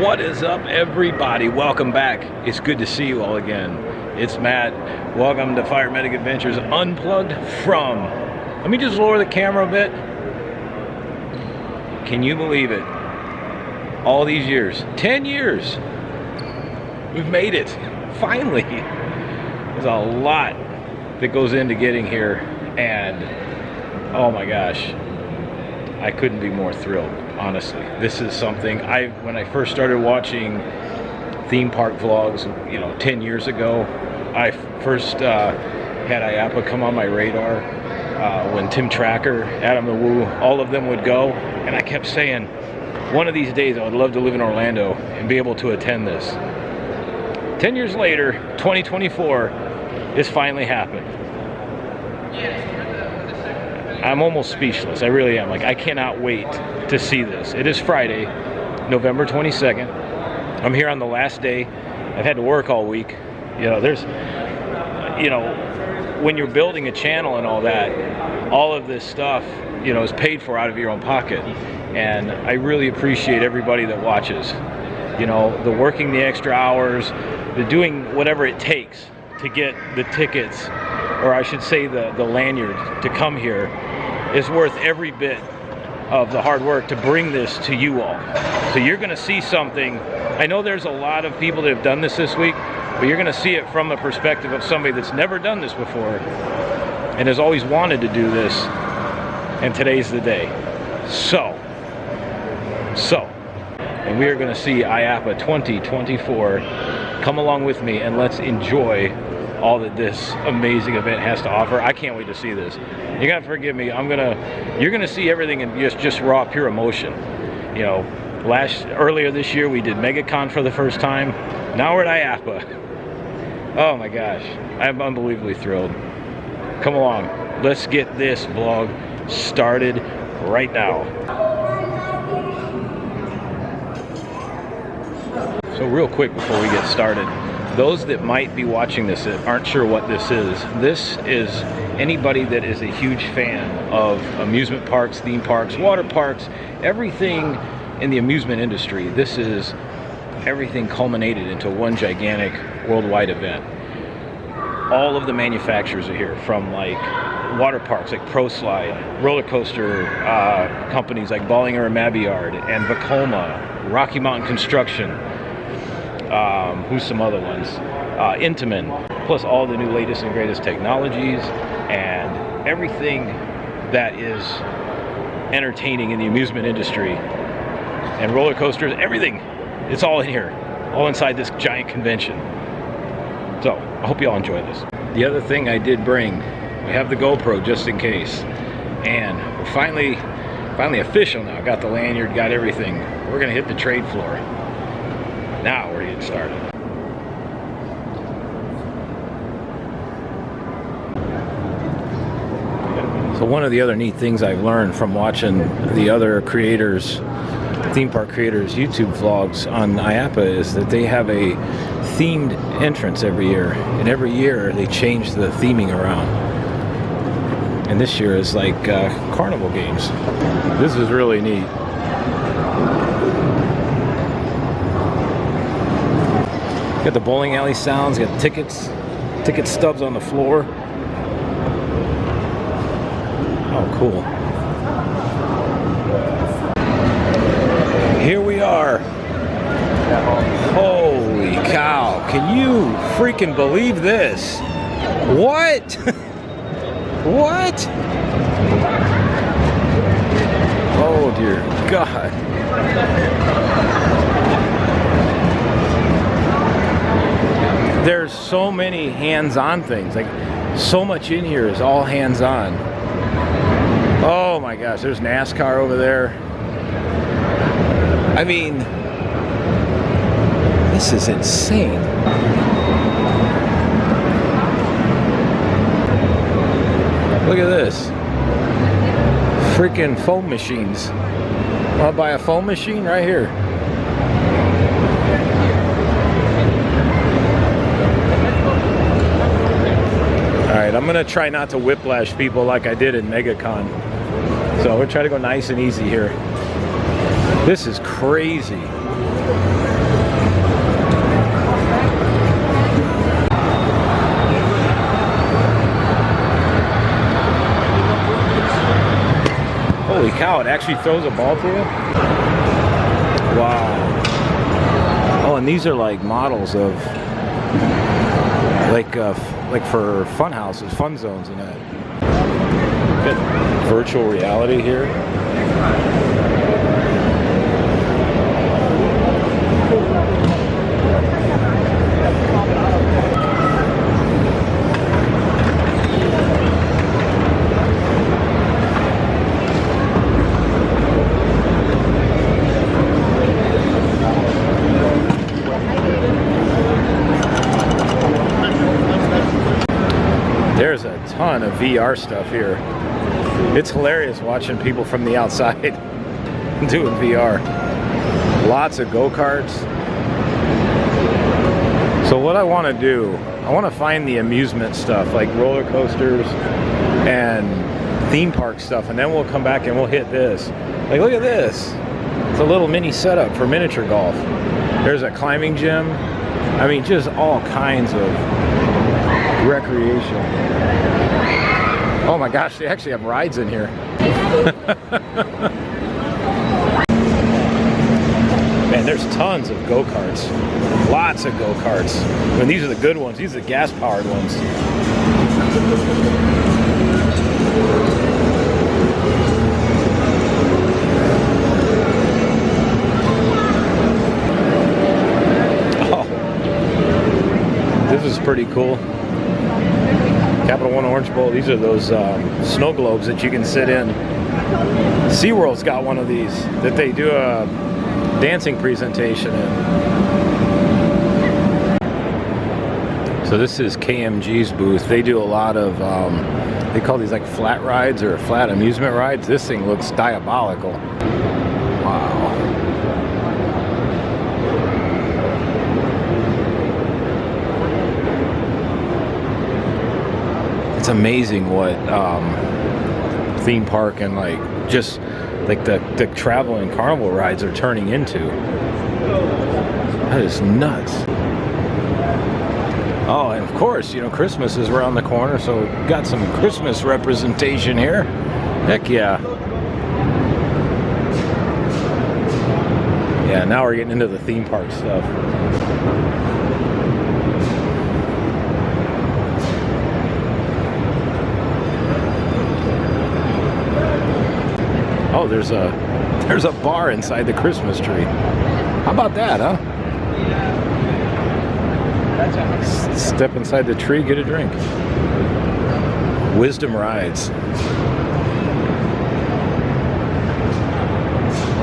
What is up, everybody? Welcome back. It's good to see you all again. It's Matt. Welcome to Fire Medic Adventures Unplugged from. Let me just lower the camera a bit. Can you believe it? All these years, 10 years, we've made it. Finally. There's a lot that goes into getting here, and oh my gosh, I couldn't be more thrilled. Honestly, this is something when I first started watching theme park vlogs, 10 years ago, I first had Iaapa come on my radar when Tim Tracker, Adam the Woo, all of them would go, and I kept saying, one of these days I would love to live in Orlando and be able to attend this. 10 years later, 2024, it's finally happened. I'm almost speechless. I really am. I cannot wait to see this. It is Friday, November 22nd. I'm here on the last day. I've had to work all week. When you're building a channel and all that, all of this stuff, is paid for out of your own pocket. And I really appreciate everybody that watches. The working the extra hours, the doing whatever it takes to get the tickets, or I should say the lanyard to come here, is worth every bit of the hard work to bring this to you all. So you're going to see something. I know there's a lot of people that have done this week, but you're going to see it from the perspective of somebody that's never done this before and has always wanted to do this, and today's the day. And we are going to see Iaapa 2024. Come along with me and let's enjoy all that this amazing event has to offer. I can't wait to see this. You gotta forgive me. You're gonna see everything in just raw, pure emotion. Earlier this year we did MegaCon for the first time. Now we're at Iaapa. Oh my gosh, I'm unbelievably thrilled. Come along, let's get this vlog started right now. So real quick before we get started, those that might be watching this that aren't sure what this is anybody that is a huge fan of amusement parks, theme parks, water parks, everything in the amusement industry. This is everything culminated into one gigantic worldwide event. All of the manufacturers are here, from water parks like ProSlide, roller coaster companies like Bollinger and Mabillard, and Vekoma, Rocky Mountain Construction, who's some other ones, Intamin, plus all the new latest and greatest technologies and everything that is entertaining in the amusement industry, and roller coasters, everything. It's all in here, all inside this giant convention. So I hope you all enjoy this. The other thing I did bring, we have the GoPro just in case, and we're finally official now. Got the lanyard, got everything. We're gonna hit the trade floor. Now we're getting started. So one of the other neat things I've learned from watching the other creators, theme park creators, YouTube vlogs on Iaapa, is that they have a themed entrance every year. And every year they change the theming around. And this year is carnival games. This is really neat. Got the bowling alley sounds, got ticket stubs on the floor. Oh, cool. Here we are. Holy cow. Can you freaking believe this? What? What? Oh, dear God. There's so many hands-on things. So much in here is all hands-on. Oh my gosh, there's NASCAR over there. I mean, this is insane. Look at this. Freaking foam machines. Wanna buy a foam machine? Right here. Alright, I'm gonna try not to whiplash people like I did in MegaCon. So we'll try to go nice and easy here. This is crazy. cow, it actually throws a ball to you? Wow. Oh, and these are like models of like for fun houses, fun zones and that. Got virtual reality here. There's a ton of VR stuff here. It's hilarious watching people from the outside doing VR. Lots of go-karts. So what I want to do, I want to find the amusement stuff like roller coasters and theme park stuff, and then we'll come back and we'll hit this. Like, look at this. It's a little mini setup for miniature golf. There's a climbing gym. I mean, just all kinds of recreation. Oh my gosh, they actually have rides in here. Man, there's tons of go-karts. Lots of go-karts. I mean, these are the good ones. These are the gas-powered ones. Oh, this is pretty cool. Capital One Orange Bowl. These are those snow globes that you can sit in. SeaWorld's got one of these that they do a dancing presentation in. So this is KMG's booth. They do a lot of, they call these like flat rides or flat amusement rides. This thing looks diabolical. Wow. It's amazing what theme park and like just like the travel and carnival rides are turning into. That is nuts. Oh, and of course, you know, Christmas is around the corner, so we've got some Christmas representation here. Heck yeah. Yeah, now we're getting into the theme park stuff. Oh, there's a bar inside the Christmas tree. How about that, huh? Step inside the tree, get a drink. Wisdom rides.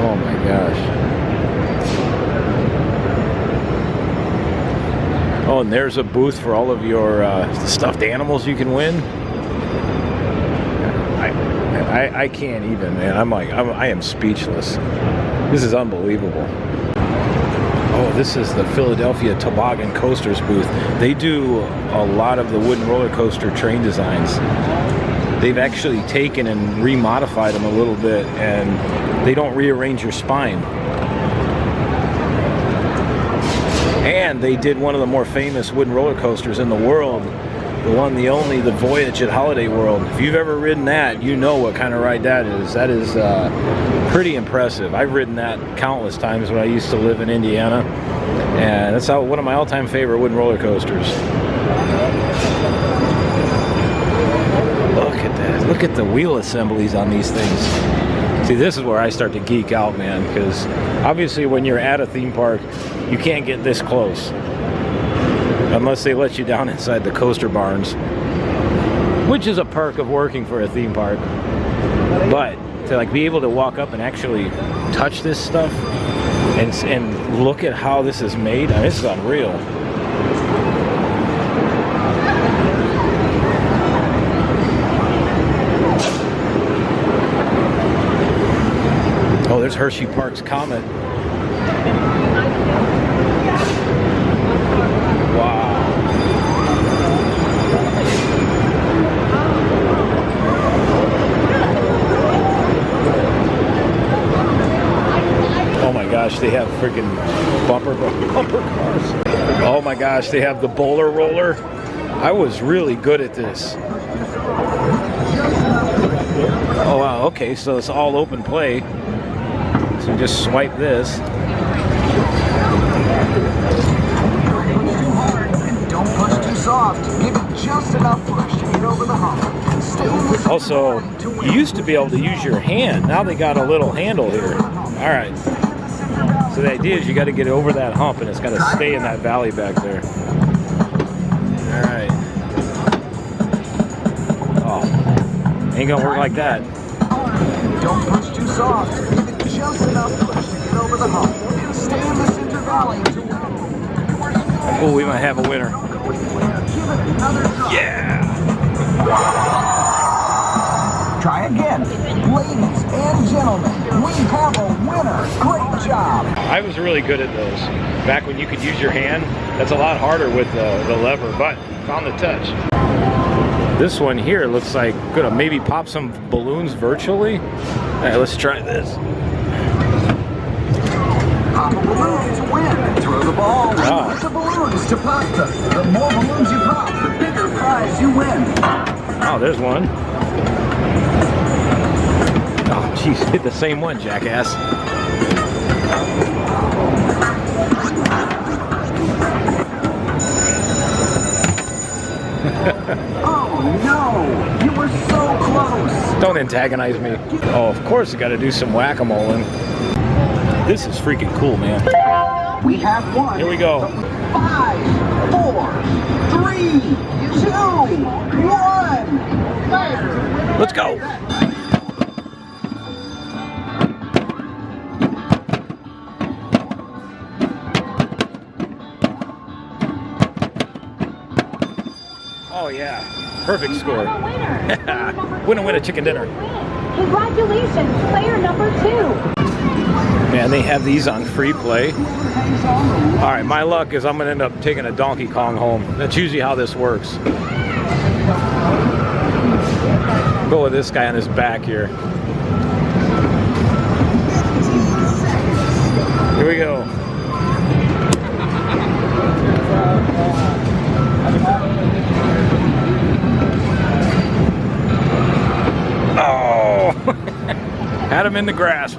Oh my gosh. Oh, and there's a booth for all of your stuffed animals you can win. I can't even, man. I am speechless. This is unbelievable. Oh, this is the Philadelphia Toboggan Coasters booth. They do a lot of the wooden roller coaster train designs. They've actually taken and remodified them a little bit, and they don't rearrange your spine. And they did one of the more famous wooden roller coasters in the world. The one, the only, the Voyage at Holiday World. If you've ever ridden that, you know what kind of ride that is. That is pretty impressive. I've ridden that countless times when I used to live in Indiana. And that's one of my all-time favorite wooden roller coasters. Look at that. Look at the wheel assemblies on these things. See, this is where I start to geek out, man, because obviously when you're at a theme park, you can't get this close. Unless they let you down inside the coaster barns, which is a perk of working for a theme park. But to like be able to walk up and actually touch this stuff and look at how this is made, I mean, this is unreal. Oh, there's Hershey Park's Comet. Gosh, they have freaking bumper cars. Oh my gosh, they have the bowler roller. I was really good at this. Oh wow, Okay, so it's all open play. So just swipe this. Don't push too soft. Give it just enough push to get over the hump. Also, you used to be able to use your hand. Now they got a little handle here. All right. So the idea is you got to get over that hump, and it's got to stay in that valley back there. All right. Oh, ain't gonna work like that. Don't push too soft. Give it just enough push to get over the hump. And stay in the center valley. Oh, we might have a winner. Yeah. Try again. Ladies and gentlemen, we have a winner. Great job. I was really good at those. Back when you could use your hand, that's a lot harder with the lever, but found the touch. This one here looks like gonna maybe pop some balloons virtually. All right, let's try this. Pop a balloon to win. Throw the ball. Use the balloons to pop them. The more balloons you pop, the bigger prize you win. Oh, there's one. Oh, jeez, hit the same one, jackass. Oh no! You were so close! Don't antagonize me. Oh, of course I gotta do some whack-a-moling. This is freaking cool, man. We have one. Here we go. 5, 4, 3, 2, 1. Let's go. Oh yeah, perfect score. Win a chicken dinner. Congratulations, player number 2. Man, they have these on free play. All right, my luck is I'm gonna end up taking a Donkey Kong home. That's usually how this works. Go with this guy on his back here. Here we go. Oh, had him in the grasp.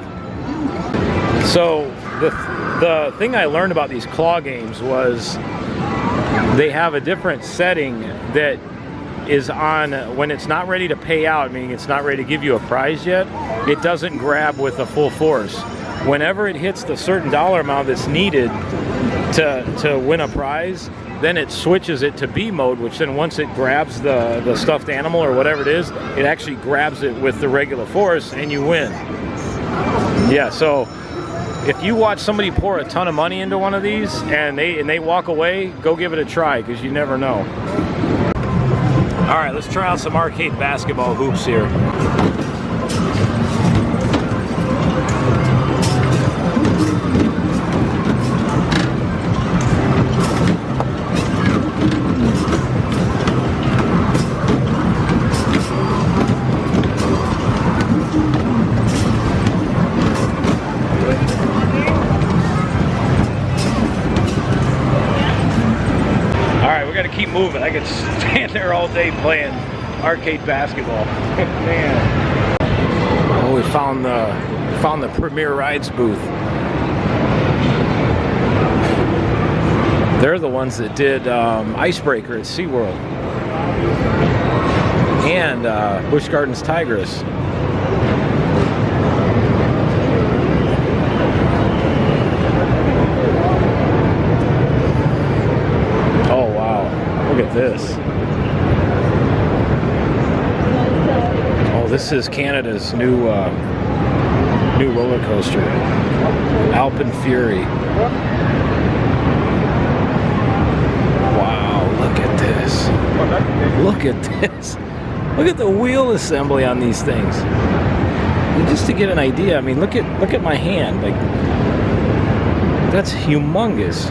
So the thing I learned about these claw games was they have a different setting that is on when it's not ready to pay out, meaning it's not ready to give you a prize yet. It doesn't grab with the full force. Whenever it hits the certain dollar amount that's needed to win a prize, then it switches it to B mode, which then once it grabs the stuffed animal or whatever it is, it actually grabs it with the regular force and you win. Yeah, so if you watch somebody pour a ton of money into one of these and they walk away, go give it a try because you never know. All right, let's try out some arcade basketball hoops here. Keep moving. I could stand there all day playing arcade basketball. Man. Oh, we found the Premier Rides booth. They're the ones that did Icebreaker at SeaWorld and Busch Gardens Tigress. Look at this. Oh, this is Canada's new roller coaster, Alpine Fury. Wow, look at this. Look at this. Look at the wheel assembly on these things. And just to get an idea, I mean, look at my hand. Like, that's humongous.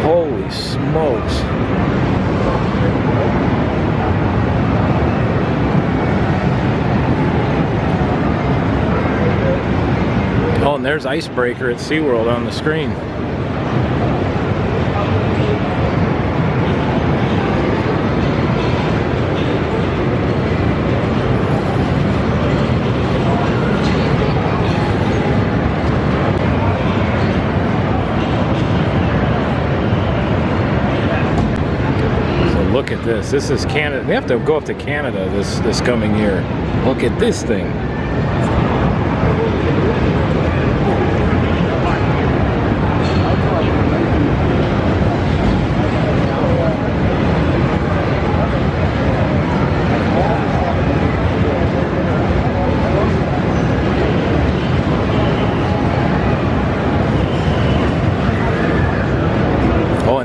Holy smokes. Oh, and there's Icebreaker at SeaWorld on the screen. this. This is Canada. We have to go up to Canada this coming year. Look at this thing.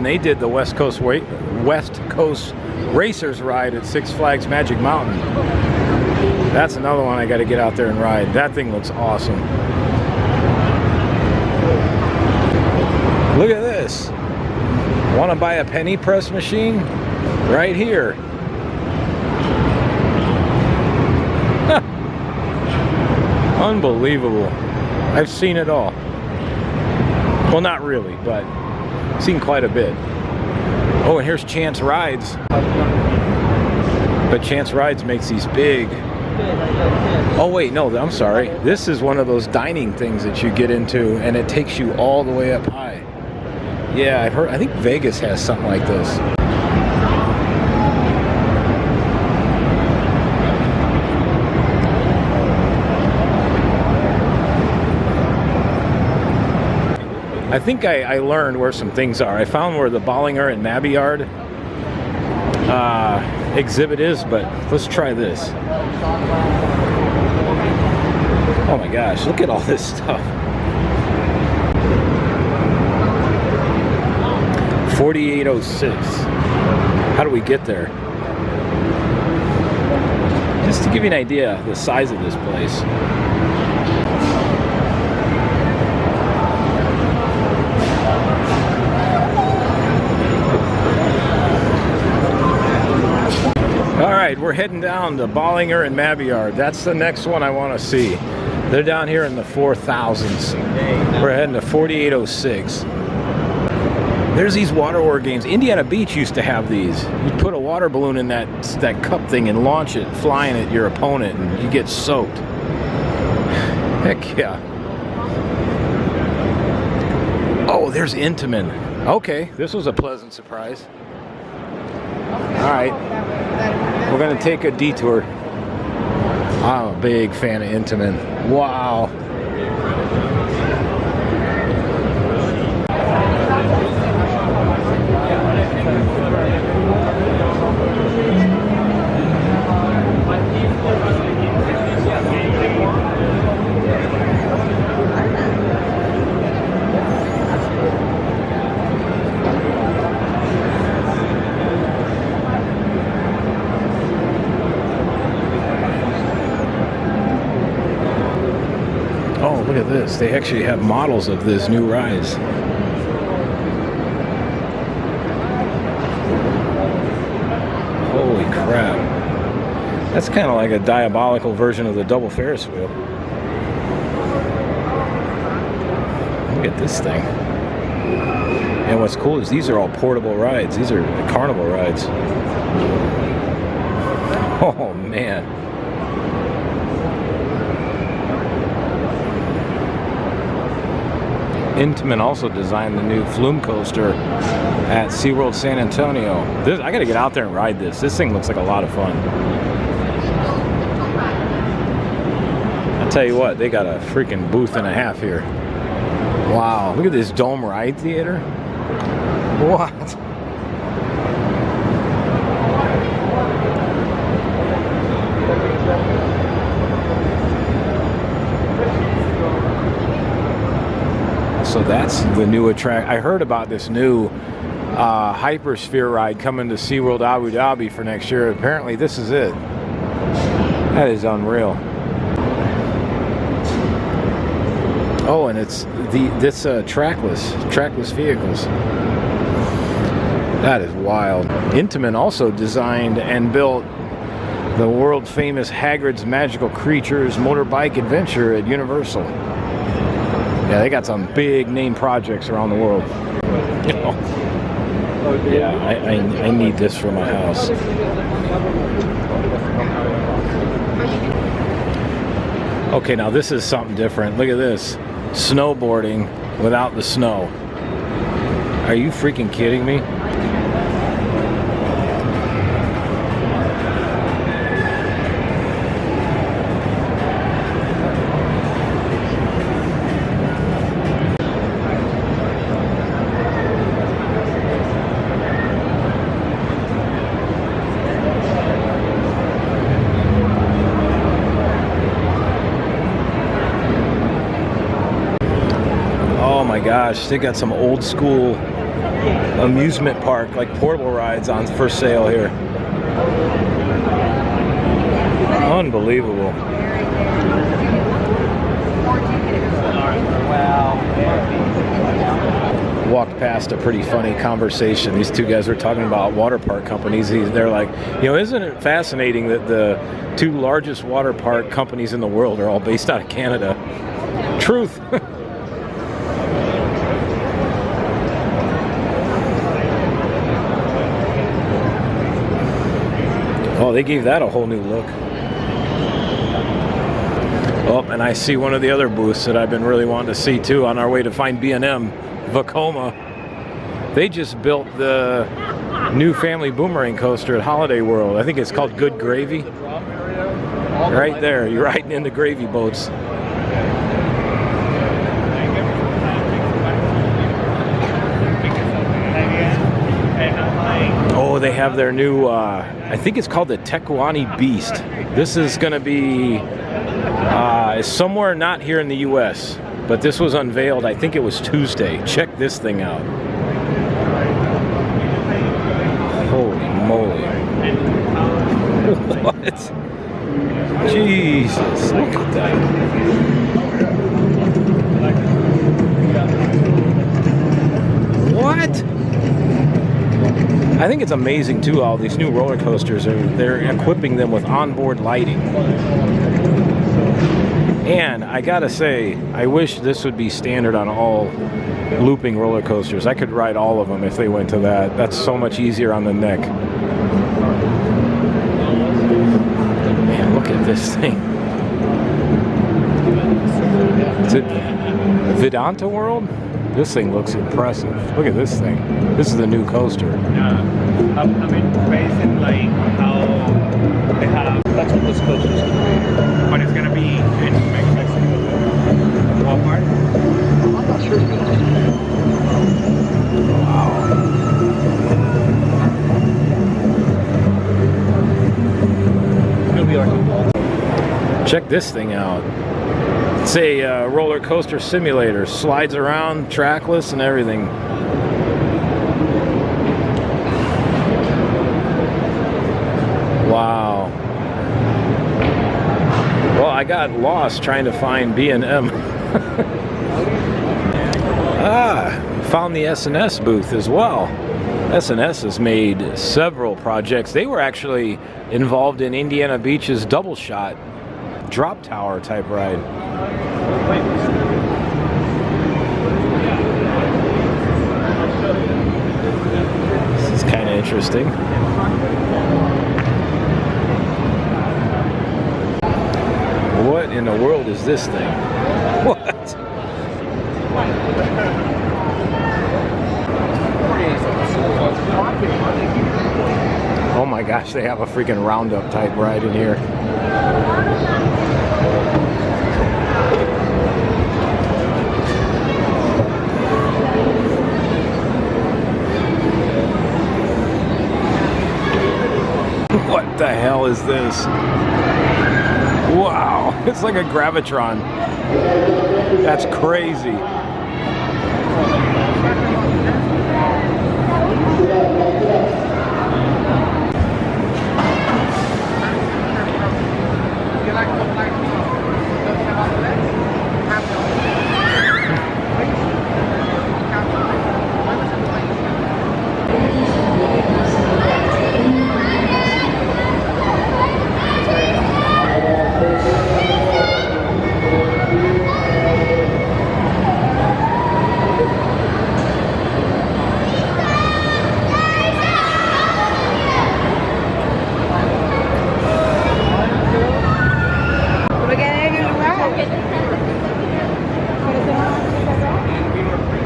They did the West Coast Racers ride at Six Flags Magic Mountain. That's another one I got to get out there and ride. That thing looks awesome. Look at this. Want to buy a penny press machine? Right here. Unbelievable. I've seen it all. Well, not really, but seen quite a bit. Oh, and here's Chance Rides. But Chance Rides makes these big. Oh wait, no, I'm sorry. This is one of those dining things that you get into and it takes you all the way up high. Yeah, I've heard, I think Vegas has something like this. I think I learned where some things are. I found where the Bollinger and Mabillard exhibit is, but let's try this. Oh my gosh, look at all this stuff. 4806. How do we get there? Just to give you an idea of the size of this place. Alright, we're heading down to Bollinger and Mabillard. That's the next one I want to see. They're down here in the 4000s. We're heading to 4806. There's these water war games. Indiana Beach used to have these. You'd put a water balloon in that cup thing and launch it, flying at your opponent, and you get soaked. Heck yeah. Oh, there's Intamin. Okay, this was a pleasant surprise. Alright. We're going to take a detour. I'm a big fan of Intamin. Wow. Look at this. They actually have models of this new rise. Holy crap. That's kind of like a diabolical version of the double Ferris wheel. Look at this thing. And what's cool is these are all portable rides. These are the carnival rides. Oh, man. Intamin also designed the new flume coaster at SeaWorld San Antonio. I gotta get out there and ride this. This thing looks like a lot of fun. I'll tell you what, they got a freaking booth and a half here. Wow, look at this dome ride theater. What? So that's the new attraction. I heard about this new Hypersphere ride coming to SeaWorld Abu Dhabi for next year. Apparently this is it. That is unreal. Oh, and it's this trackless vehicles. That is wild. Intamin also designed and built the world famous Hagrid's Magical Creatures motorbike adventure at Universal. Yeah, they got some big name projects around the world. You know. Yeah, I need this for my house. Okay, now this is something different. Look at this. Snowboarding without the snow. Are you freaking kidding me? gosh, they got some old school amusement park, like portable rides on for sale here. Unbelievable. Walked past a pretty funny conversation. These two guys were talking about water park companies. They're like, you know, isn't it fascinating that the two largest water park companies in the world are all based out of Canada? Truth. Oh, they gave that a whole new look. Oh, and I see one of the other booths that I've been really wanting to see too on our way to find B&M, Vacoma. They just built the new family boomerang coaster at Holiday World. I think it's called Good Gravy. Right there, you're riding in the gravy boats. Oh, they have their new, I think it's called the Tecuani Beast. This is going to be somewhere not here in the U.S., but this was unveiled, I think it was Tuesday. Check this thing out. Holy moly. What? Jesus, look at that. What? I think it's amazing too, all these new roller coasters, they're equipping them with onboard lighting. And I gotta say, I wish this would be standard on all looping roller coasters. I could ride all of them if they went to that. That's so much easier on the neck. Man, look at this thing. Is it Vedanta World? This thing looks impressive. Look at this thing. This is the new coaster. Yeah, I mean, based in like how they have, that's what this coaster is going to be. But it's going to be in Mexico. Walmart? I'm not sure. Wow. It's going to be like a Check this thing out. It's a roller coaster simulator. Slides around, trackless, and everything. Wow. Well, I got lost trying to find B&M. Found the S&S booth as well. S&S has made several projects. They were actually involved in Indiana Beach's double shot drop tower type ride. This is kind of interesting. What in the world is this thing? What? Oh my gosh, they have a freaking roundup type ride in here. What the hell is this? Wow, it's like a Gravitron. That's crazy.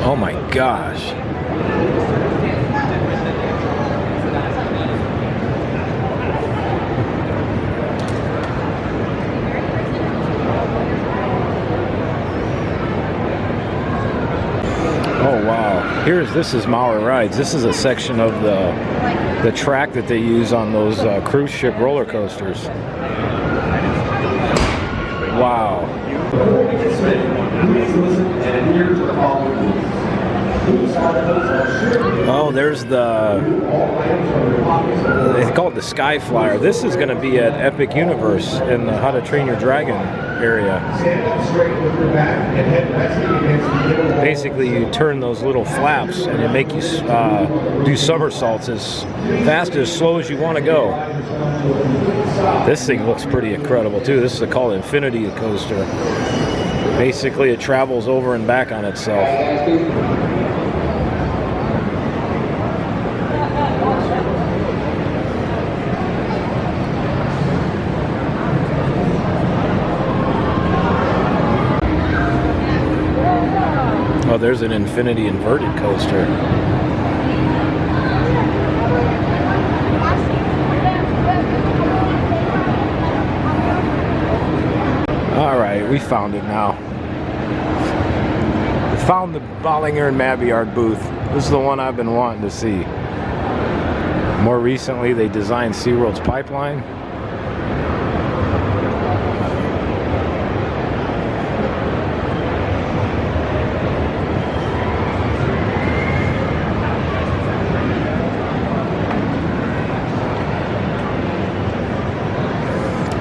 Oh my gosh. Oh wow. This is Maurer Rides. This is a section of the track that they use on those cruise ship roller coasters. Wow. and adhere to the following rules. Oh, there's the, they call it the Sky Flyer. This is going to be at Epic Universe in the How to Train Your Dragon area. Stand up straight with your back and head resting against the middle wall. Basically, you turn those little flaps and it make you do somersaults as fast as slow as you want to go. This thing looks pretty incredible too. This is called Infinity Coaster. Basically, it travels over and back on itself. Oh, there's an Infinity Inverted Coaster. All right, we found it now. We found the Bollinger and Mabillard booth. This is the one I've been wanting to see. More recently, they designed SeaWorld's pipeline.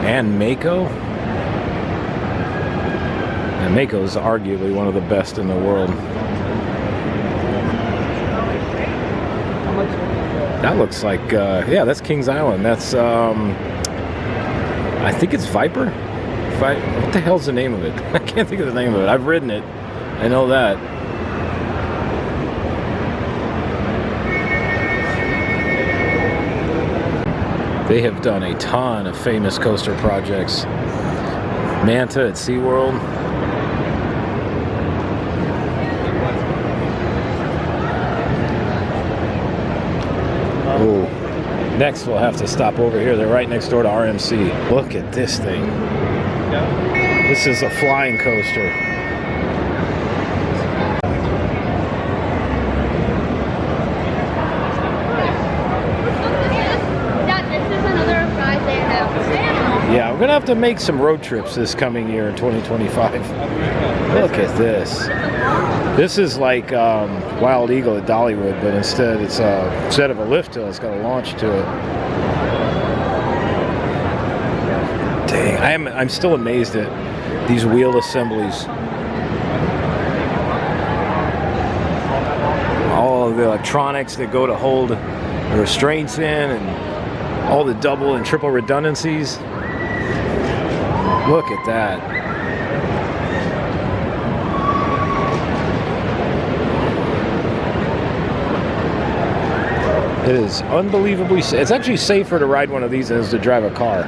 And Mako. And Mako is arguably one of the best in the world. That looks like, yeah, that's Kings Island. That's, I think it's Viper? What the hell's the name of it? I can't think of the name of it. I've ridden it. I know that. They have done a ton of famous coaster projects. Manta at SeaWorld. Oh, next we'll have to stop over here. They're right next door to RMC. Look at this thing. This is a flying coaster. Yeah, we're gonna have to make some road trips this coming year in 2025. Look at this. This is like Wild Eagle at Dollywood, but instead it's instead of a lift hill, it's got a launch to it. Dang, I'm still amazed at these wheel assemblies. All of the electronics that go to hold the restraints in, and all the double and triple redundancies. Look at that. It is unbelievably safe. It's actually safer to ride one of these than it is to drive a car.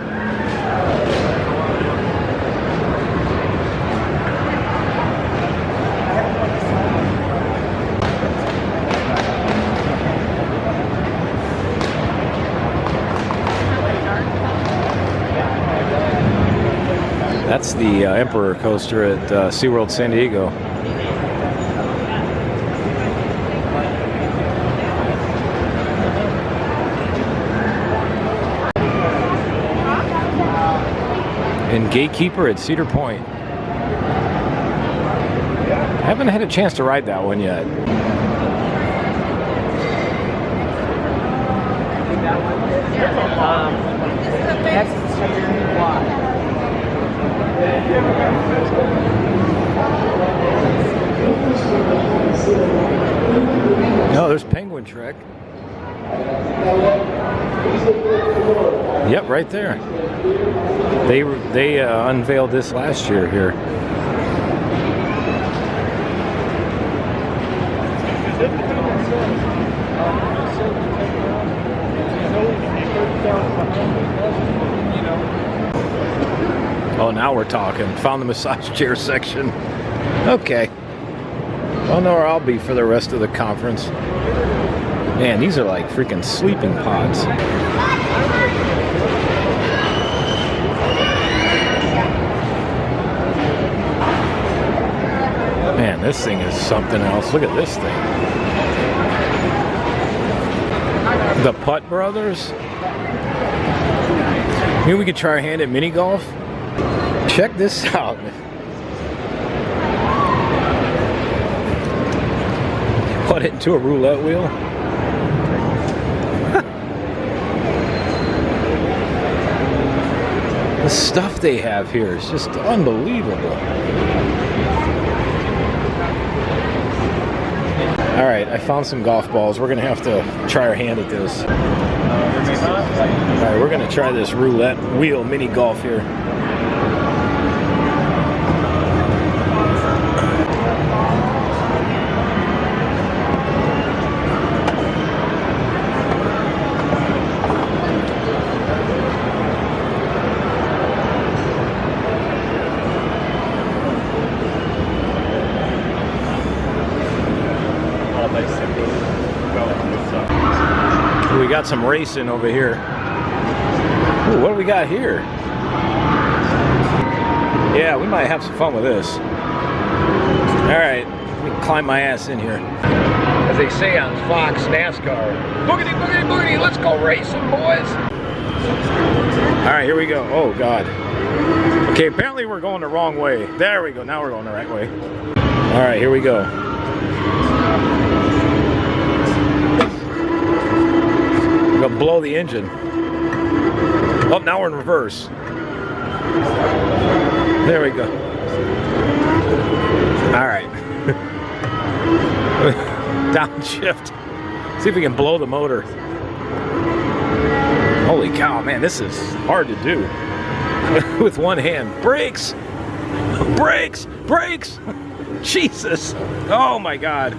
That's the Emperor coaster at SeaWorld San Diego. And Gatekeeper at Cedar Point. Haven't had a chance to ride that one yet. No, there's Penguin Trek. Yep, right there. They unveiled this last year here. Oh, now we're talking. Found the massage chair section. Okay. I'll know where I'll be for the rest of the conference. Man, these are like freaking sleeping pods. Man, this thing is something else. Look at this thing. The Putt Brothers. Maybe we could try our hand at mini golf. Check this out. put it into a roulette wheel? The stuff they have here is just unbelievable. All right, I found some golf balls. We're gonna have to try our hand at this. All right, we're gonna try this roulette wheel mini golf here. We got some racing over here. Ooh, what do we got here? Yeah, we might have some fun with this. All right, let me climb my ass in here. As they say on Fox NASCAR, boogity, boogity, boogity, let's go racing, boys. All right, here we go. Oh, God. Okay, apparently we're going the wrong way. There we go, now we're going the right way. All right, here we go. We're gonna blow the engine. Oh, now we're in reverse. There we go. All right. Downshift. See if we can blow the motor. Holy cow, man, this is hard to do. With one hand. Brakes! Brakes! Brakes! Jesus! Oh my God.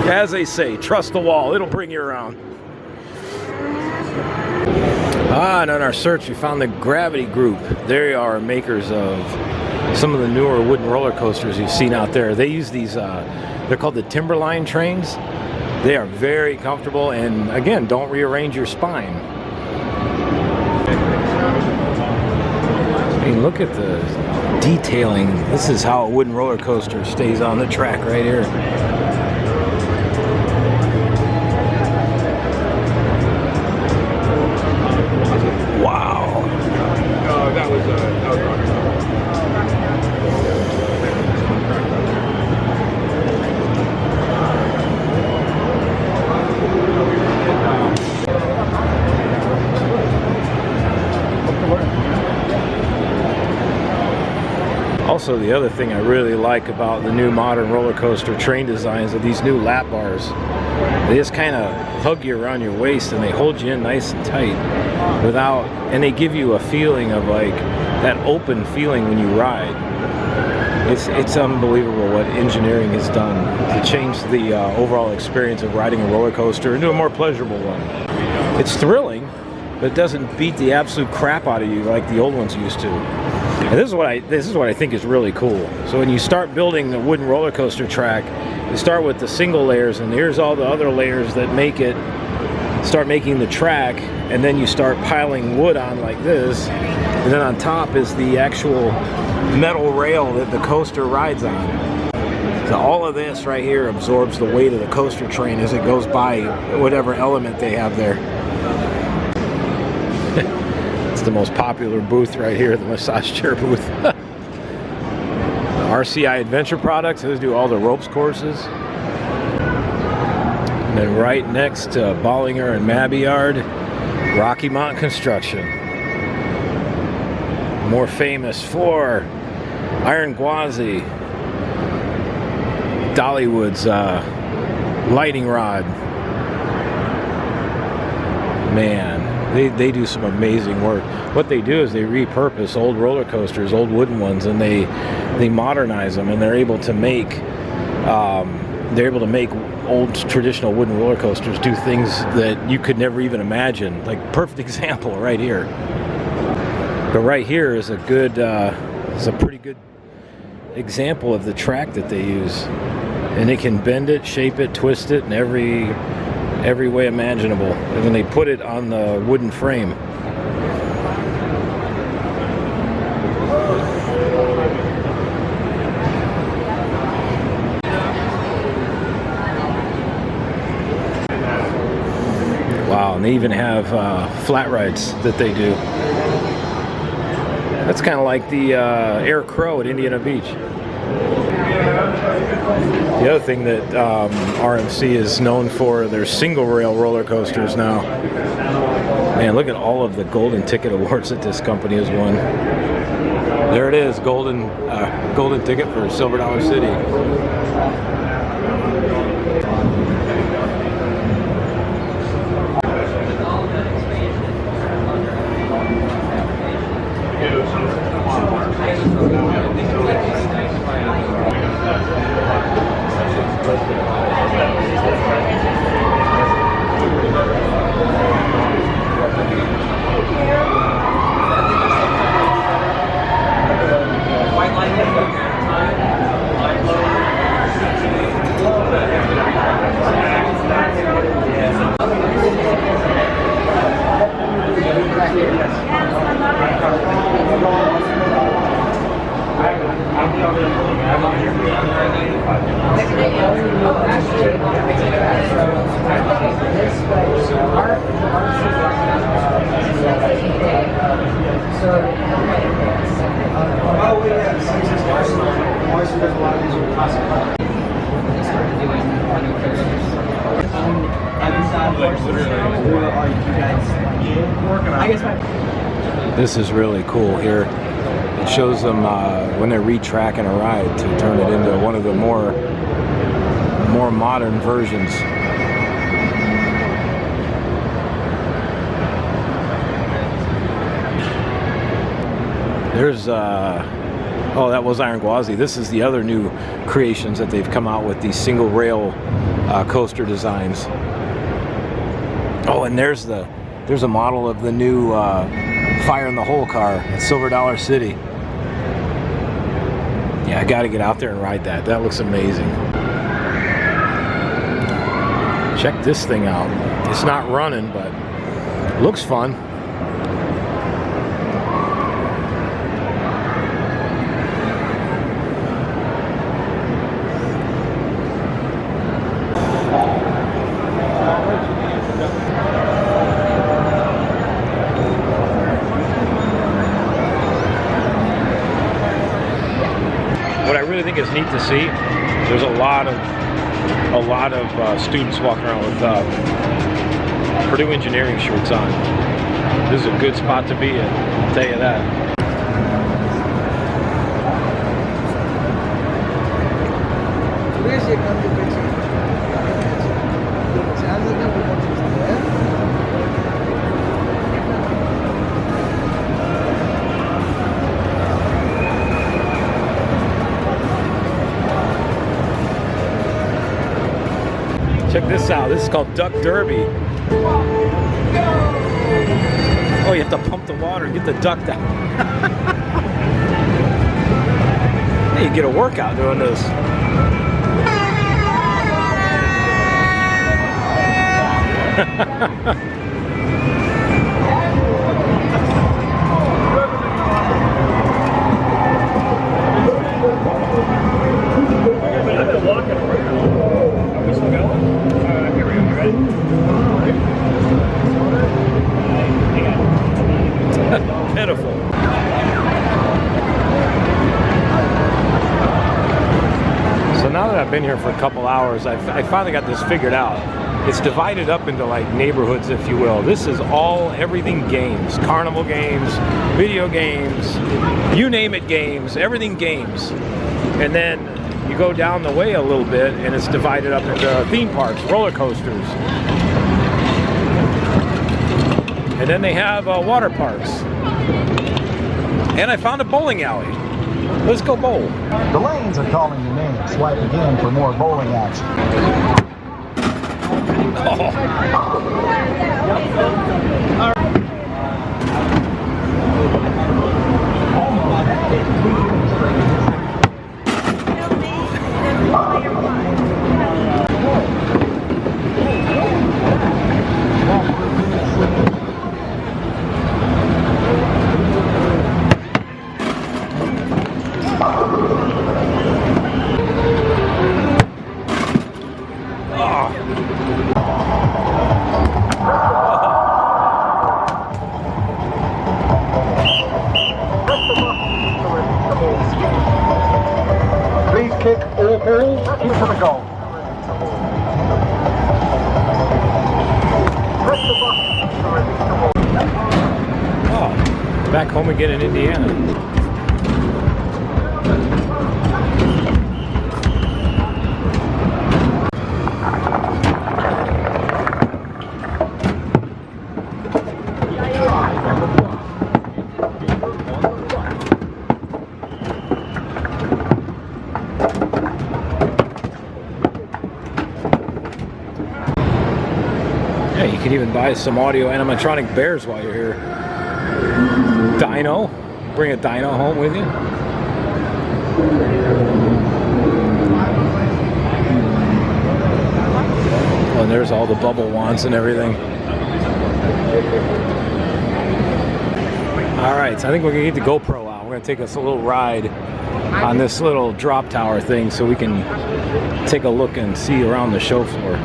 As they say, trust the wall, it'll bring you around. And on our search, we found the Gravity Group. They are makers of some of the newer wooden roller coasters you've seen out there. They use these, they're called the Timberline trains. They are very comfortable and, again, don't rearrange your spine. I mean, look at the detailing. This is how a wooden roller coaster stays on the track right here. Wow. That was Also, the other thing I really like about the new modern roller coaster train designs are these new lap bars. They just kind of hug you around your waist and they hold you in nice and tight and they give you a feeling of like that open feeling when you ride. It's unbelievable what engineering has done to change the overall experience of riding a roller coaster into a more pleasurable one. It's thrilling, but it doesn't beat the absolute crap out of you like the old ones used to. And this is what I think is really cool. So when you start building the wooden roller coaster track, you start with the single layers, and here's all the other layers that start making the track, and then you start piling wood on like this, and then on top is the actual metal rail that the coaster rides on. So all of this right here absorbs the weight of the coaster train as it goes by whatever element they have there. It's the most popular booth right here, the massage chair booth. RCI Adventure Products, those do all the ropes courses. And then right next to Bollinger and Mabillard, Rocky Mountain Construction. More famous for Iron Gwazi, Dollywood's lighting rod. Man, they do some amazing work. What they do is they repurpose old roller coasters, old wooden ones, and they modernize them, and they're able to make old traditional wooden roller coasters do things that you could never even imagine. Like, perfect example right here. But right here is a pretty good example of the track that they use, and they can bend it, shape it, twist it in every way imaginable, and then they put it on the wooden frame. Wow, and they even have flat rides that they do. That's kind of like the Air Crow at Indiana Beach. The other thing that RMC is known for, their single rail roller coasters now. Man, look at all of the golden ticket awards that this company has won. There it is, golden ticket for Silver Dollar City. This is really cool here. It shows them when they're retracking a ride to turn it into one of the more modern versions. There's oh, that was Iron Gwazi. This is the other new creations that they've come out with, these single rail coaster designs. Oh, and there's a model of the new Fire in the Hole car at Silver Dollar City. Yeah, I got to get out there and ride that. That looks amazing. Check this thing out. It's not running, but it looks fun. I think is neat to see. There's a lot of students walking around with Purdue engineering shirts on. This is a good spot to be in, I'll tell you that. Check this out. This is called Duck Derby. Oh, you have to pump the water and get the duck down. Hey, you get a workout doing this. Pitiful. So now that I've been here for a couple hours, I finally got this figured out. It's divided up into like neighborhoods, if you will. This is everything games, carnival games, video games, you name it games, everything games. And then you go down the way a little bit and it's divided up into theme parks, roller coasters. And then they have water parks. And I found a bowling alley. Let's go bowl. The lanes are calling your name. Swipe again for more bowling action. seconds to the go. Press the button to release the ball. Oh, back home again in Indiana. Yeah, you can even buy some audio animatronic bears while you're here. Dino. Bring a dino home with you. Oh, and there's all the bubble wands and everything. Alright, so I think we're going to get the GoPro out. We're going to take us a little ride on this little drop tower thing so we can take a look and see around the show floor.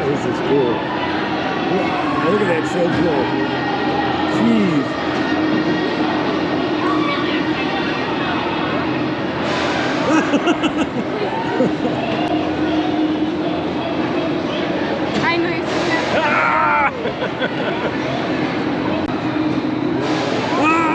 This is cool. Wow, look at that show floor. Jeez. I know you see that. Ah!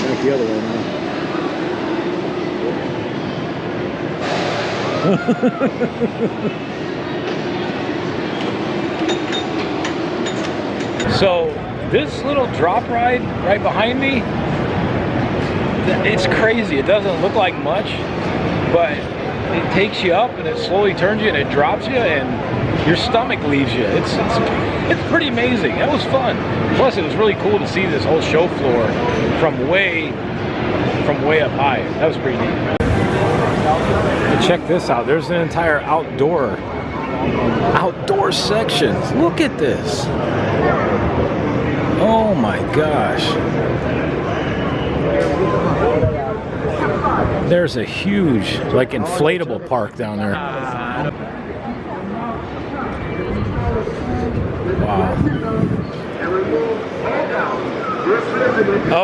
Back the other way now. So this little drop ride right behind me, it's crazy. It doesn't look like much, but it takes you up and it slowly turns you and it drops you and your stomach leaves you. It's pretty amazing. That was fun. Plus it was really cool to see this whole show floor from way up high. That was pretty neat. And check this out. There's an entire outdoor section. Look at this. Oh my gosh. There's a huge, like, inflatable park down there. Wow.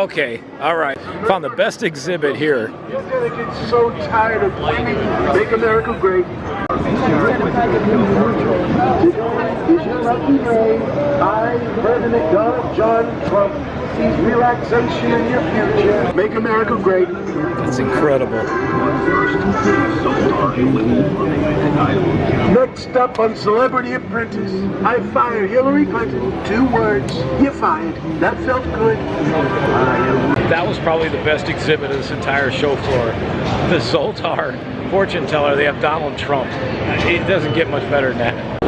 Okay, all right. Found the best exhibit here. You're gonna get so tired of winning. Make America great. Is your lucky day? I, President Donald John Trump, sees relaxation in your future. Make America great. That's incredible. Next up on Celebrity Apprentice, I fire Hillary Clinton. 2 words, you're fired. That felt good. That was probably the best exhibit of this entire show floor. The Zoltar fortune teller. They have Donald Trump. It doesn't get much better than that.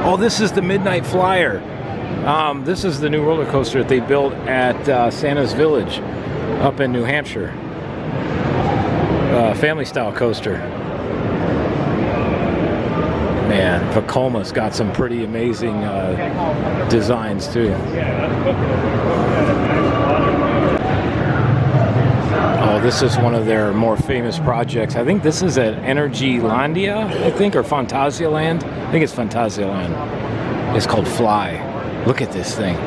Oh, this is the Midnight Flyer. This is the new roller coaster that they built at Santa's Village up in New Hampshire. Family style coaster. Man, Vacoma's got some pretty amazing designs too. Oh, this is one of their more famous projects. I think this is at Energylandia, I think, or Phantasialand. I think it's Phantasialand. It's called Fly. Look at this thing.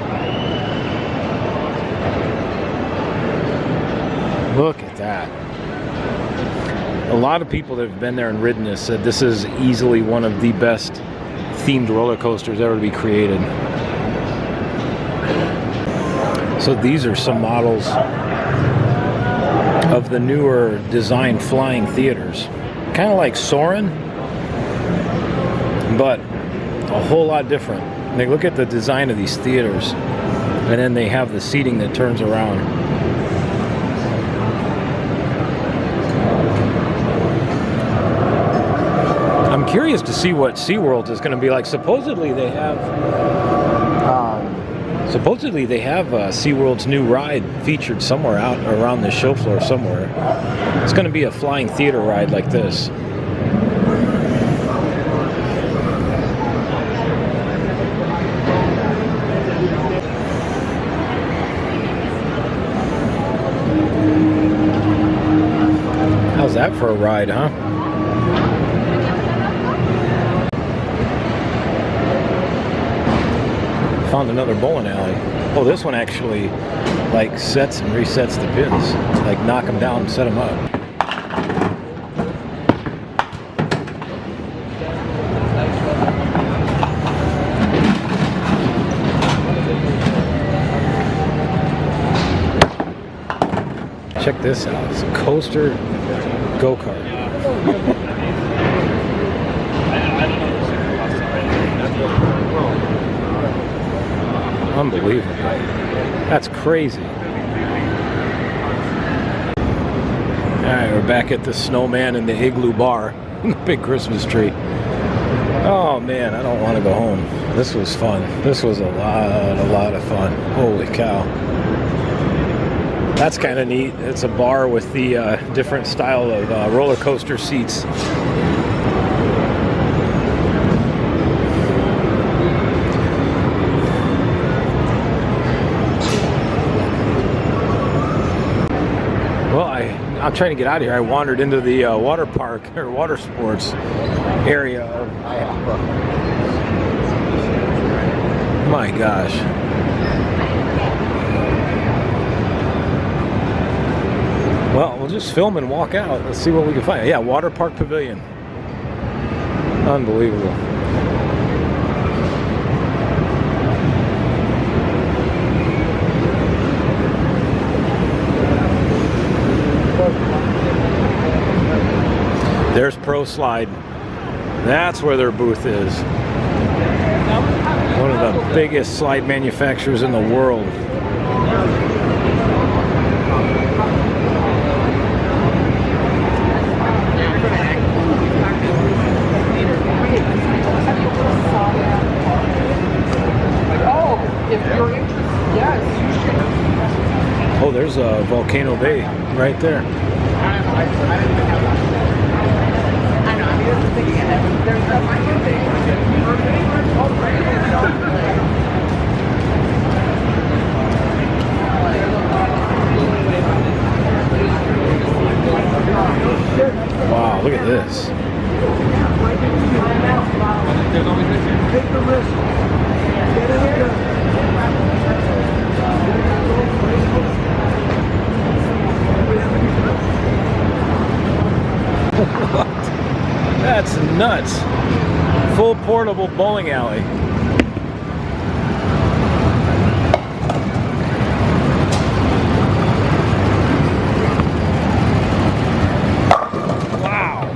Look at that. A lot of people that have been there and ridden this said this is easily one of the best themed roller coasters ever to be created. So these are some models of the newer design flying theaters. Kind of like Soarin', but a whole lot different. They look at the design of these theaters, and then they have the seating that turns around. I'm curious to see what SeaWorld is going to be like. Supposedly they have SeaWorld's new ride featured somewhere out around the show floor somewhere. It's going to be a flying theater ride like this. How's that for a ride, huh? Found another bowling alley. Oh, this one actually like sets and resets the pins. Like knock them down and set them up. Check this out. It's a coaster go-kart. Unbelievable. That's crazy. Alright, we're back at the snowman and the igloo bar. The big Christmas tree. Oh man, I don't want to go home. This was fun. This was a lot of fun. Holy cow. That's kind of neat. It's a bar with the different style of roller coaster seats. Well, I'm trying to get out of here. I wandered into the water park or water sports area of Iaapa. My gosh. Well, we'll just film and walk out. Let's see what we can find. Yeah, water park pavilion. Unbelievable. There's Pro Slide. That's where their booth is. One of the biggest slide manufacturers in the world. Oh, there's a Volcano Bay right there. Wow, look at this. Take the risk. Get in here. That's nuts. Full portable bowling alley. Wow.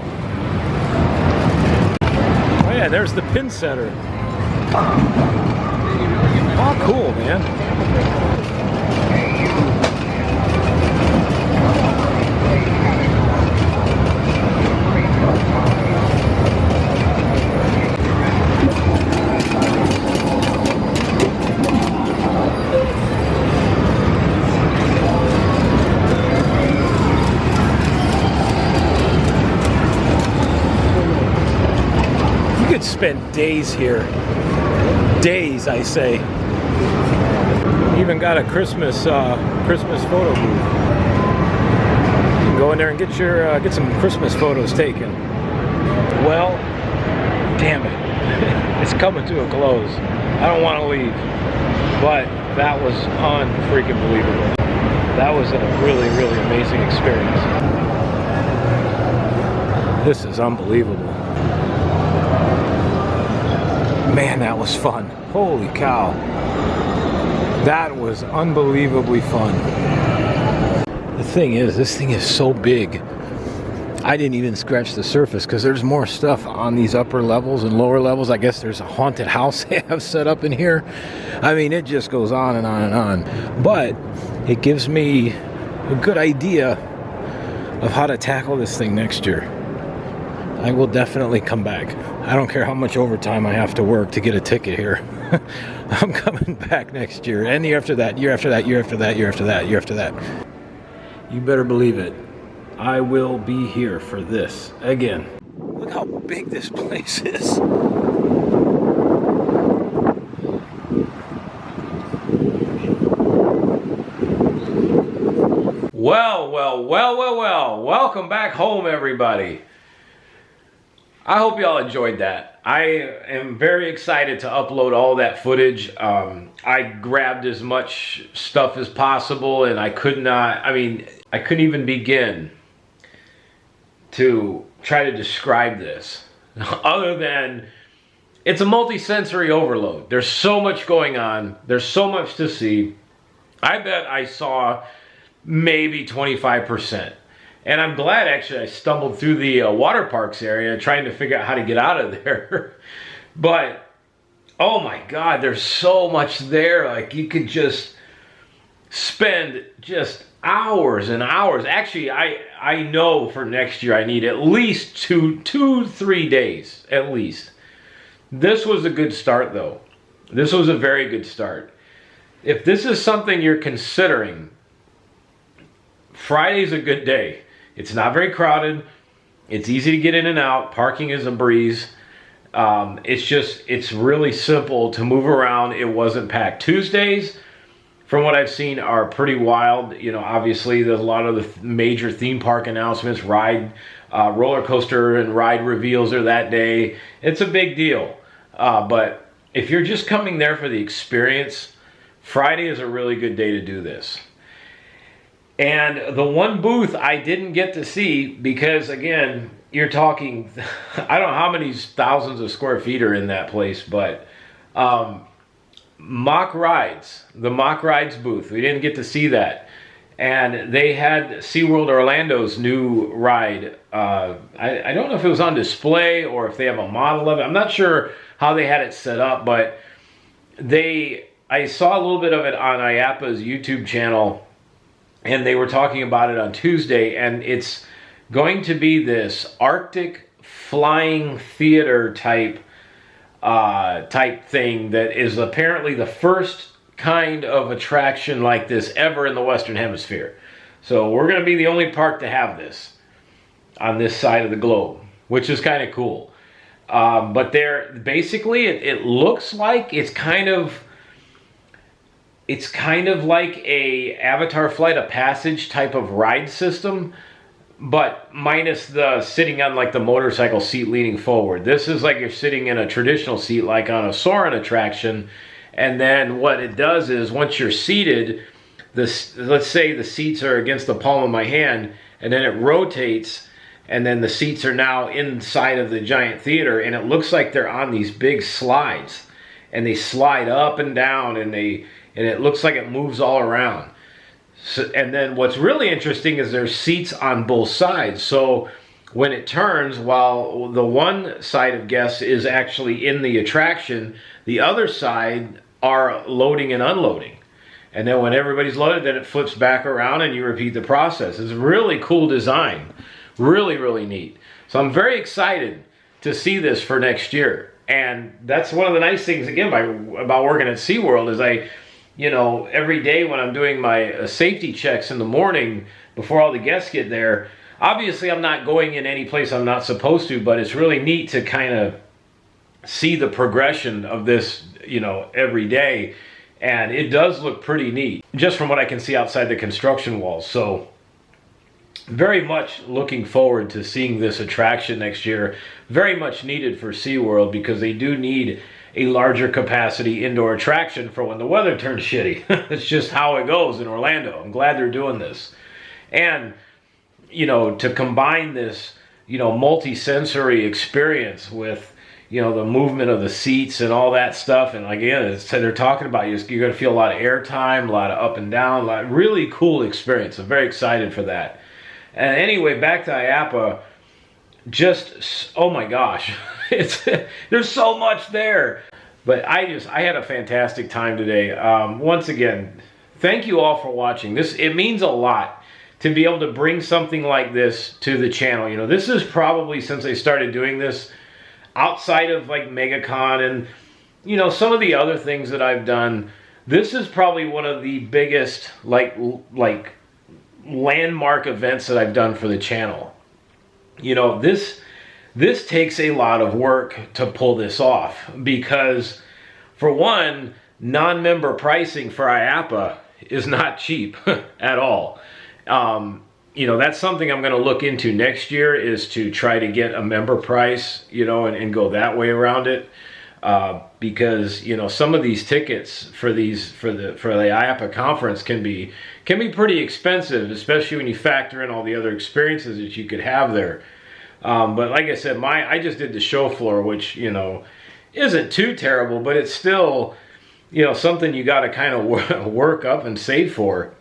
Oh yeah, there's the pin setter. Oh, cool, man. Spent days here. Days, I say. Even got a Christmas photo booth. You can go in there and get some Christmas photos taken. Well, damn it. It's coming to a close. I don't want to leave. But that was unfreaking believable. That was a really, really amazing experience. This is unbelievable. Man, that was fun. Holy cow. That was unbelievably fun. The thing is, this thing is so big. I didn't even scratch the surface because there's more stuff on these upper levels and lower levels. I guess there's a haunted house they have set up in here. I mean, it just goes on and on and on. But it gives me a good idea of how to tackle this thing next year. I will definitely come back. I don't care how much overtime I have to work to get a ticket here. I'm coming back next year, and the year after that, year after that, year after that, year after that, year after that. You better believe it. I will be here for this again. Look how big this place is. Well. Welcome back home, everybody. I hope y'all enjoyed that. I am very excited to upload all that footage. I grabbed as much stuff as possible, and I couldn't even begin to try to describe this other than it's a multi-sensory overload. There's so much going on. There's so much to see. I bet I saw maybe 25%. And I'm glad actually I stumbled through the water parks area trying to figure out how to get out of there. But, oh my God, there's so much there. Like, you could just spend just hours and hours. Actually, I know for next year I need at least 3 days, at least. This was a good start, though. This was a very good start. If this is something you're considering, Friday's a good day. It's not very crowded. It's easy to get in and out. Parking is a breeze. It's really simple to move around. It wasn't packed. Tuesdays, from what I've seen, are pretty wild. You know, obviously there's a lot of the major theme park announcements, roller coaster and ride reveals are that day. It's a big deal. But if you're just coming there for the experience, Friday is a really good day to do this. And the one booth I didn't get to see because, again, you're talking, I don't know how many thousands of square feet are in that place, but Mock Rides, the Mock Rides booth, we didn't get to see that. And they had SeaWorld Orlando's new ride. I don't know if it was on display or if they have a model of it. I'm not sure how they had it set up, but I saw a little bit of it on Iaapa's YouTube channel. And they were talking about it on Tuesday, and it's going to be this Arctic flying theater type thing that is apparently the first kind of attraction like this ever in the Western Hemisphere. So we're going to be the only park to have this on this side of the globe, which is kind of cool. But basically it looks like it's kind of like a Avatar Flight of Passage type of ride system, but minus the sitting on like the motorcycle seat leaning forward. This is like you're sitting in a traditional seat like on a Soarin' attraction, and then what it does is once you're seated, let's say the seats are against the palm of my hand, and then it rotates, and then the seats are now inside of the giant theater, and it looks like they're on these big slides, and they slide up and down, and it looks like it moves all around. So, and then what's really interesting is there's seats on both sides. So when it turns, while the one side of guests is actually in the attraction, the other side are loading and unloading. And then when everybody's loaded, then it flips back around and you repeat the process. It's a really cool design. Really, really neat. So I'm very excited to see this for next year. And that's one of the nice things, again, about working at SeaWorld is every day when I'm doing my safety checks in the morning before all the guests get there, obviously I'm not going in any place I'm not supposed to, but it's really neat to kind of see the progression of this, every day. And it does look pretty neat, just from what I can see outside the construction walls. So very much looking forward to seeing this attraction next year. Very much needed for SeaWorld because they do need a larger capacity indoor attraction for when the weather turns shitty. It's just how it goes in Orlando. I'm glad they're doing this. And, to combine this, multi-sensory experience with, the movement of the seats and all that stuff. And again, they're talking about you're going to feel a lot of airtime, a lot of up and down, really cool experience. I'm very excited for that. And anyway, back to Iaapa. Just, oh my gosh, there's so much there. But I had a fantastic time today. Once again, thank you all for watching. It means a lot to be able to bring something like this to the channel. You know, this is probably, since I started doing this, outside of like MegaCon and, you know, some of the other things that I've done, this is probably one of the biggest like landmark events that I've done for the channel. You know, this takes a lot of work to pull this off because, for one, non-member pricing for Iaapa is not cheap at all. You know, that's something I'm going to look into next year, is to try to get a member price, you know, and go that way around it. Because, you know, some of these tickets for the Iaapa conference can be pretty expensive, especially when you factor in all the other experiences that you could have there. But like I said, I just did the show floor, which, you know, isn't too terrible, but it's still, you know, something you got to kind of work up and save for.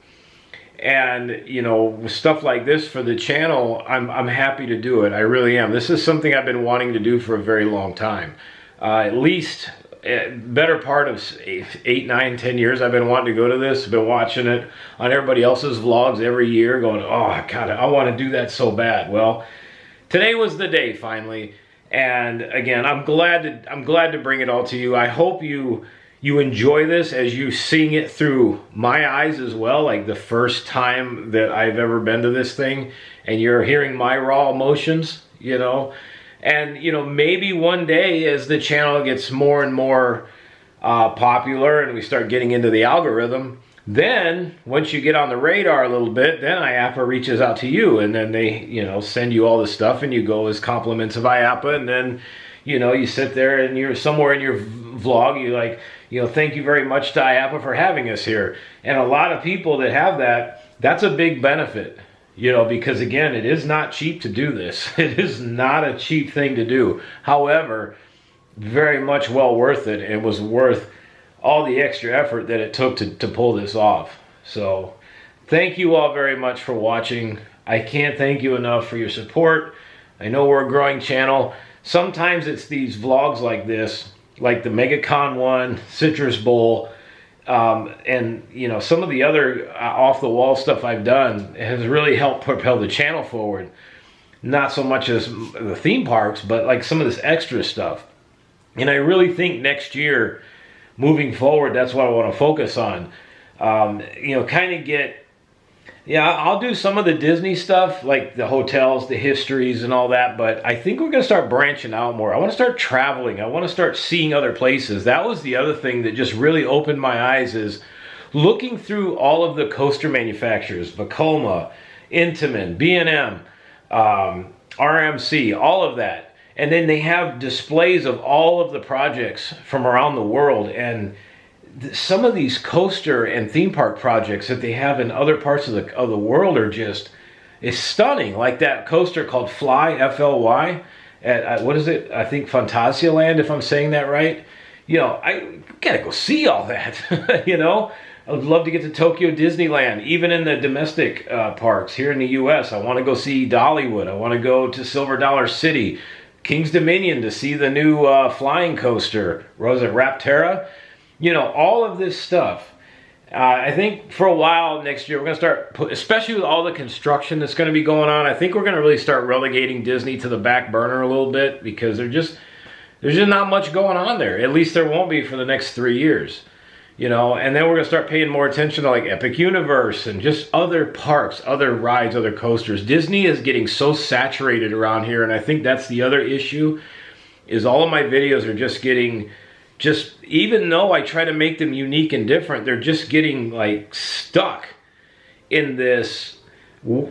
And, you know, with stuff like this for the channel, I'm happy to do it. I really am. This is something I've been wanting to do for a very long time. At least better part of 8, 9, 10 years I've been wanting to go to this. I've been watching it on everybody else's vlogs every year, going, oh God, I want to do that so bad. Well, today was the day finally. And again, I'm glad to bring it all to you. I hope you enjoy this as you seeing it through my eyes as well, like the first time that I've ever been to this thing, and you're hearing my raw emotions, you know. And, you know, maybe one day as the channel gets more and more popular and we start getting into the algorithm, then once you get on the radar a little bit, then Iaapa reaches out to you, and then they, you know, send you all this stuff, and you go as compliments of Iaapa, and then, you know, you sit there and you're somewhere in your vlog, you like, you know, thank you very much to Iaapa for having us here. And a lot of people that have that, that's a big benefit, you know, because again, it is not cheap to do this. It is not a cheap thing to do. However, very much well worth it. It was worth all the extra effort that it took to pull this off. So thank you all very much for watching. I can't thank you enough for your support. I know we're a growing channel. Sometimes it's these vlogs like this, like the MegaCon one, Citrus Bowl, and, you know, some of the other off-the-wall stuff I've done has really helped propel the channel forward. Not so much as the theme parks, but like some of this extra stuff. And I really think next year, moving forward, that's what I want to focus on. You know, kind of get, yeah, I'll do some of the Disney stuff, like the hotels, the histories and all that, but I think we're going to start branching out more. I want to start traveling. I want to start seeing other places. That was the other thing that just really opened my eyes, is looking through all of the coaster manufacturers, Vekoma, Intamin, B&M, RMC, all of that. And then they have displays of all of the projects from around the world, and some of these coaster and theme park projects that they have in other parts of the world are just, it's stunning. Like that coaster called Fly, F-L-Y, at what is it? I think Phantasialand, if I'm saying that right. You know, I gotta go see all that. You know, I would love to get to Tokyo Disneyland, even in the domestic parks here in the U.S. I want to go see Dollywood. I want to go to Silver Dollar City, King's Dominion to see the new flying coaster. Was it Rapterra? You know, all of this stuff. I think for a while next year, we're going to start, especially with all the construction that's going to be going on, I think we're going to really start relegating Disney to the back burner a little bit, because there's just not much going on there. At least there won't be for the next 3 years. You know, and then we're going to start paying more attention to like Epic Universe and just other parks, other rides, other coasters. Disney is getting so saturated around here, and I think that's the other issue, is all of my videos are just getting, even though I try to make them unique and different, they're just getting like stuck in this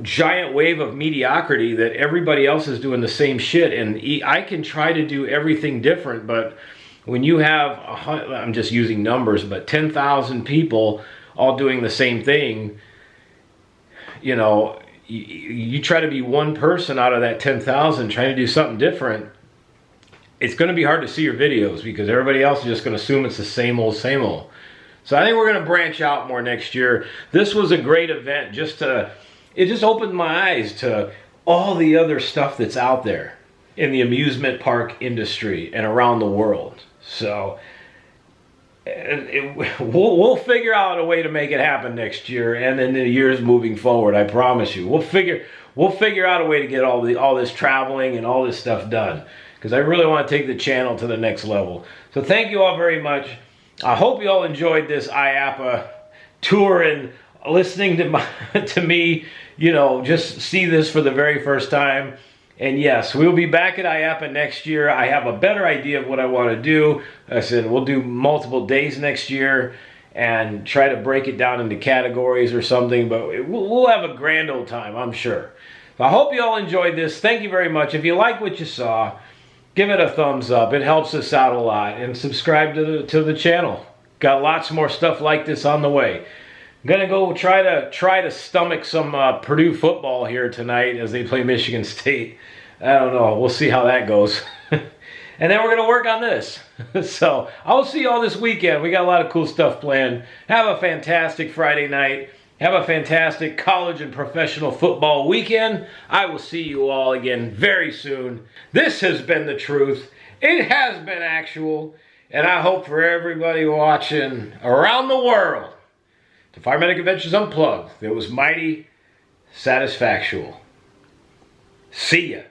giant wave of mediocrity that everybody else is doing the same shit. And I can try to do everything different, but when you have, I'm just using numbers, but 10,000 people all doing the same thing, you know, you try to be one person out of that 10,000 trying to do something different, it's going to be hard to see your videos, because everybody else is just going to assume it's the same old, same old. So I think we're going to branch out more next year. This was a great event. It just opened my eyes to all the other stuff that's out there in the amusement park industry and around the world. So we'll figure out a way to make it happen next year, and in the years moving forward. I promise you, we'll figure out a way to get all this traveling and all this stuff done, because I really want to take the channel to the next level. So thank you all very much. I hope you all enjoyed this Iaapa tour and listening to me, you know, just see this for the very first time. And yes, we'll be back at Iaapa next year. I have a better idea of what I want to do. I said we'll do multiple days next year and try to break it down into categories or something, but we'll have a grand old time, I'm sure. So I hope you all enjoyed this. Thank you very much. If you like what you saw, give it a thumbs up. It helps us out a lot. And subscribe to the channel. Got lots more stuff like this on the way. I'm gonna go try to stomach some Purdue football here tonight as they play Michigan State. I don't know. We'll see how that goes. And then we're gonna work on this. So I'll see you all this weekend. We got a lot of cool stuff planned. Have a fantastic Friday night. Have a fantastic college and professional football weekend. I will see you all again very soon. This has been the truth. It has been actual. And I hope for everybody watching around the world, the Fire Medic Adventures Unplugged, it was mighty satisfactual. See ya.